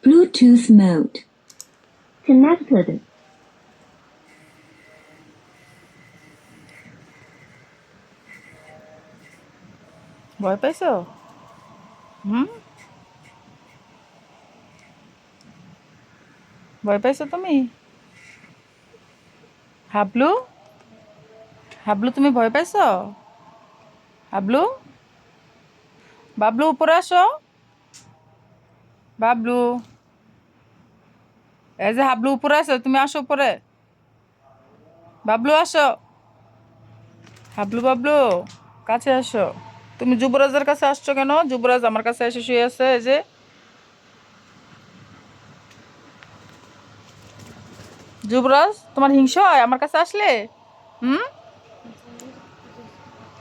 Bluetooth mode. Connected. ভয় পাইছো? ভয় পাইছো তুমি? হাবলু, হাবলু তুমি ভয় পাইছো? হাবলু, বাবলু উপরে আসো। বাবলু, এই যে হাবলু উপরে আসো, তুমি আসো উপরে। বাবলু আসো। হাবলু বাবলু কাছে আসো। তুমি যুবরাজের কাছে আসছো কেন? যুবরাজ আমার কাছে এসে শুয়ে আছে। এই যে যুবরাজ, তোমার হিংসা হয় আমার কাছে আসলে? হুম,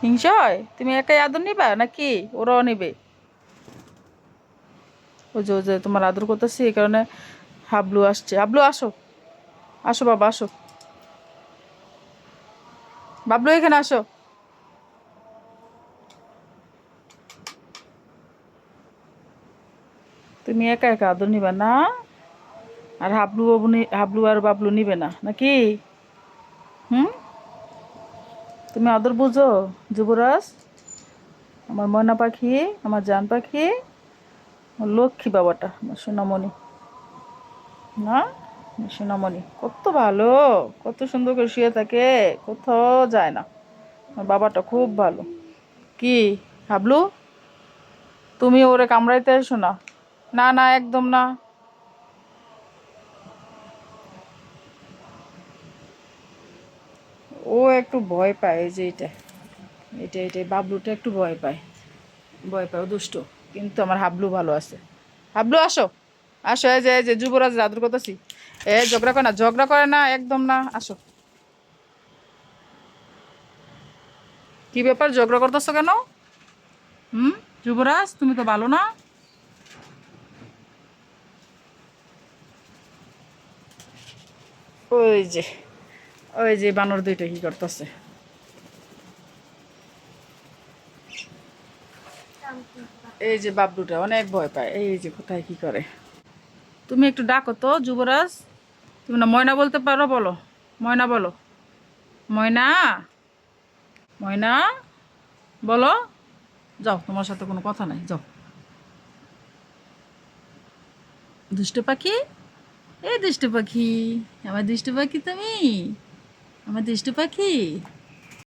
হিংসা হয়? তুমি একাই আদর নিবা নাকি ওরাও নিবে? ওই যে তোমার আদর করতেছি, এই কারণে হাবলু আসছে। হাবলু আসো, আসো বাবা আসো। বাবলু এখানে আসো। তুমি একা একা আদর নিবা না? আর হাবলু বাবু হাবলু আর বাবলু নিবে না নাকি? হুম, তুমি আদর বুঝো? যুবরাজ, আমার ময়না পাখি, আমার জান পাখি, আমার লক্ষ্মী বাবাটা, আমার সোনামণি না? আমার সোনামণি কত ভালো, কত সুন্দর করে শুয়ে থাকে, কোথাও যায় না। আমার বাবাটা খুব ভালো। কি হাবলু, তুমি ওরে কামড়াইতে এসো না। না না, একদম না। ও একটু ভয় পায়, এই যে এটা এটা এটা বাবলুটা একটু ভয় পায়, ভয় পায়, ও দুষ্ট। কিন্তু আমার হাবলু ভালো আছে। হাবলু আসো, আসো। এই যে যুবরাজ আদর করতেছি। ঝগড়া করে না, ঝগড়া করে না, একদম না, আসো। কি ব্যাপার, ঝগড়া করতেছো কেন? হুম, যুবরাজ তুমি তো ভালো না। ওই যে ওই যে বানর দুইটা কি করতেছে? এই যে বাবলুটা অনেক ভয় পায়, এই যে কোথায় কি করে। তুমি একটু ডাকো তো যুবরাজ। তুমি না ময়না বলতে পারো, বলো ময়না, বলো ময়না, ময়না বলো। যাও, তোমার সাথে কোনো কথা নাই, যাও। দুষ্ট পাখি, এই দুষ্ট পাখি, আমার দুষ্ট পাখি তুমি, আমার দুষ্ট পাখি।